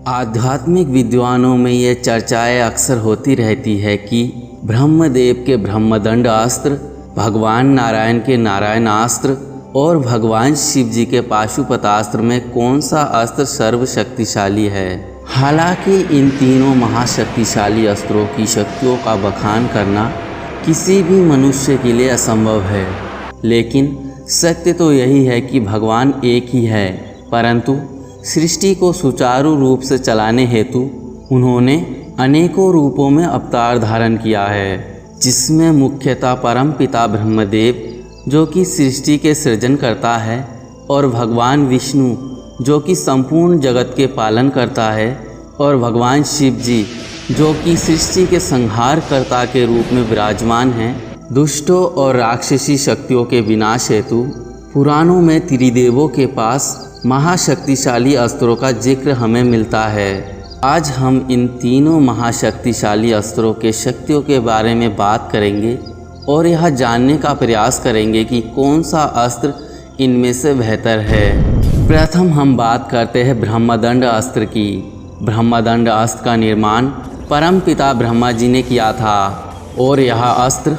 आध्यात्मिक विद्वानों में ये चर्चाएं अक्सर होती रहती है कि ब्रह्मदेव के ब्रह्मदंड अस्त्र, भगवान नारायण के नारायणास्त्र और भगवान शिव जी के पाशुपतास्त्र में कौन सा अस्त्र सर्वशक्तिशाली है। हालांकि इन तीनों महाशक्तिशाली अस्त्रों की शक्तियों का बखान करना किसी भी मनुष्य के लिए असंभव है, लेकिन सत्य तो यही है कि भगवान एक ही है, परंतु सृष्टि को सुचारू रूप से चलाने हेतु उन्होंने अनेकों रूपों में अवतार धारण किया है, जिसमें मुख्यतः परम पिता ब्रह्मदेव जो कि सृष्टि के सृजन करता है, और भगवान विष्णु जो कि संपूर्ण जगत के पालन करता है, और भगवान शिव जी जो कि सृष्टि के संहारकर्ता के रूप में विराजमान हैं। दुष्टों और राक्षसी शक्तियों के विनाश हेतु पुराणों में त्रिदेवों के पास महाशक्तिशाली अस्त्रों का जिक्र हमें मिलता है। आज हम इन तीनों महाशक्तिशाली अस्त्रों के शक्तियों के बारे में बात करेंगे और यह जानने का प्रयास करेंगे कि कौन सा अस्त्र इनमें से बेहतर है। प्रथम हम बात करते हैं ब्रह्मदंड अस्त्र की। ब्रह्मदंड अस्त्र का निर्माण परम पिता ब्रह्मा जी ने किया था और यह अस्त्र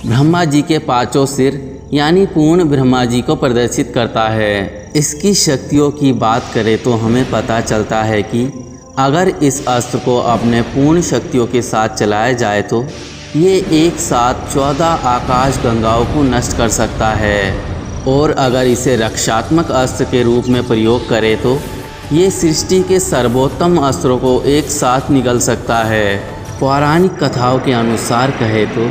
ब्रह्मा जी के पांचों सिर यानी पूर्ण ब्रह्मा जी को प्रदर्शित करता है। इसकी शक्तियों की बात करें तो हमें पता चलता है कि अगर इस अस्त्र को अपने पूर्ण शक्तियों के साथ चलाया जाए तो ये एक साथ 14 आकाश गंगाओं को नष्ट कर सकता है, और अगर इसे रक्षात्मक अस्त्र के रूप में प्रयोग करें तो ये सृष्टि के सर्वोत्तम अस्त्रों को एक साथ निगल सकता है। पौराणिक कथाओं के अनुसार कहे तो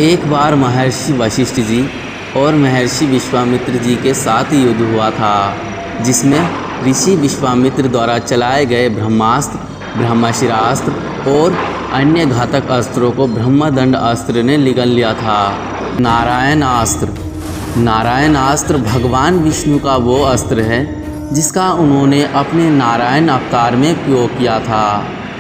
एक बार महर्षि वशिष्ठ जी और महर्षि विश्वामित्र जी के साथ युद्ध हुआ था, जिसमें ऋषि विश्वामित्र द्वारा चलाए गए ब्रह्मास्त्र, ब्रह्मशिरास्त्र और अन्य घातक अस्त्रों को ब्रह्मदंड अस्त्र ने निगल लिया था। नारायणास्त्र भगवान विष्णु का वो अस्त्र है जिसका उन्होंने अपने नारायण अवतार में प्रयोग किया था।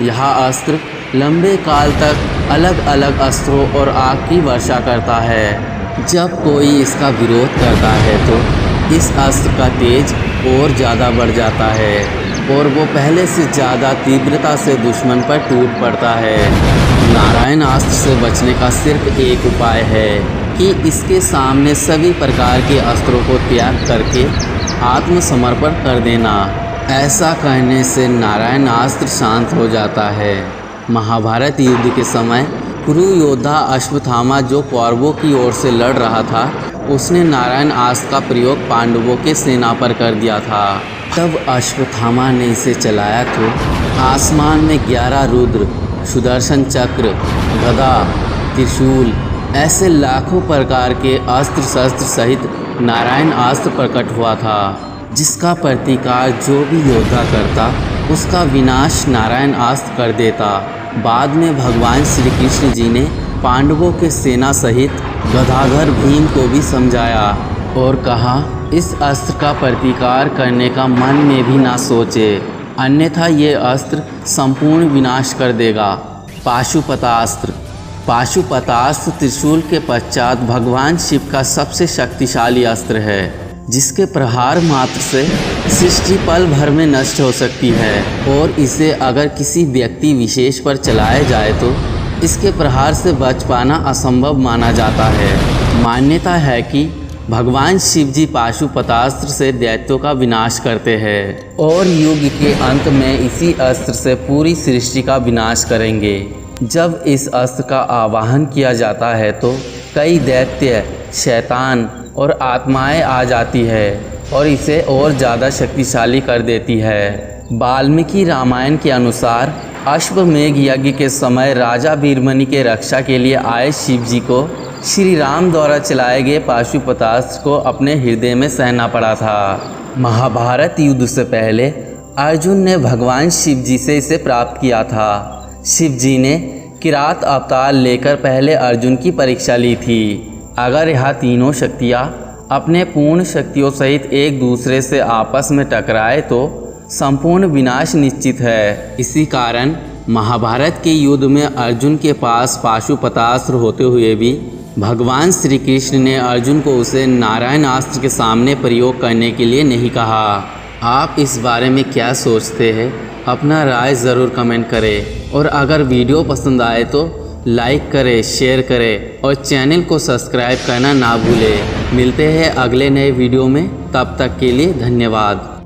यह अस्त्र लंबे काल तक अलग अलग अस्त्रों और आग की वर्षा करता है। जब कोई इसका विरोध करता है तो इस अस्त्र का तेज और ज़्यादा बढ़ जाता है और वो पहले से ज़्यादा तीव्रता से दुश्मन पर टूट पड़ता है। नारायण अस्त्र से बचने का सिर्फ एक उपाय है कि इसके सामने सभी प्रकार के अस्त्रों को त्याग करके आत्मसमर्पण कर देना। ऐसा करने से नारायण अस्त्र शांत हो जाता है। महाभारत युद्ध के समय कुरु योद्धा अश्वत्थामा जो कौरवों की ओर से लड़ रहा था, उसने नारायण अस्त्र का प्रयोग पांडवों के सेना पर कर दिया था। तब अश्वत्थामा ने इसे चलाया तो आसमान में 11 रुद्र, सुदर्शन चक्र, गदा, त्रिशूल ऐसे लाखों प्रकार के अस्त्र शस्त्र सहित नारायण अस्त्र प्रकट हुआ था, जिसका प्रतिकार जो भी योद्धा करता उसका विनाश नारायण अस्त्र कर देता। बाद में भगवान श्री कृष्ण जी ने पांडवों के सेना सहित गदाधर भीम को भी समझाया और कहा इस अस्त्र का प्रतिकार करने का मन में भी ना सोचे, अन्यथा ये अस्त्र संपूर्ण विनाश कर देगा। पाशुपतास्त्र त्रिशूल के पश्चात भगवान शिव का सबसे शक्तिशाली अस्त्र है, जिसके प्रहार मात्र से सृष्टि पल भर में नष्ट हो सकती है, और इसे अगर किसी व्यक्ति विशेष पर चलाया जाए तो इसके प्रहार से बच पाना असंभव माना जाता है। मान्यता है कि भगवान शिव जी पाशुपतास्त्र से दैत्यों का विनाश करते हैं और युग के अंत में इसी अस्त्र से पूरी सृष्टि का विनाश करेंगे। जब इस अस्त्र का आवाहन किया जाता है तो कई दैत्य, शैतान और आत्माएं आ जाती है और इसे और ज़्यादा शक्तिशाली कर देती है। वाल्मीकि रामायण के अनुसार अश्वमेध यज्ञ के समय राजा वीरमणि के रक्षा के लिए आए शिव जी को श्री राम द्वारा चलाए गए पाशुपतास्त्र को अपने हृदय में सहना पड़ा था। महाभारत युद्ध से पहले अर्जुन ने भगवान शिव जी से इसे प्राप्त किया था। शिव जी ने किरात अवतार लेकर पहले अर्जुन की परीक्षा ली थी। अगर यह तीनों शक्तियाँ अपने पूर्ण शक्तियों सहित एक दूसरे से आपस में टकराए तो संपूर्ण विनाश निश्चित है। इसी कारण महाभारत के युद्ध में अर्जुन के पास पाशुपतास्त्र होते हुए भी भगवान श्री कृष्ण ने अर्जुन को उसे नारायण अस्त्र के सामने प्रयोग करने के लिए नहीं कहा। आप इस बारे में क्या सोचते हैं? अपना राय ज़रूर कमेंट करें और अगर वीडियो पसंद आए तो लाइक करें, शेयर करें और चैनल को सब्सक्राइब करना ना भूलें। मिलते हैं अगले नए वीडियो में, तब तक के लिए धन्यवाद।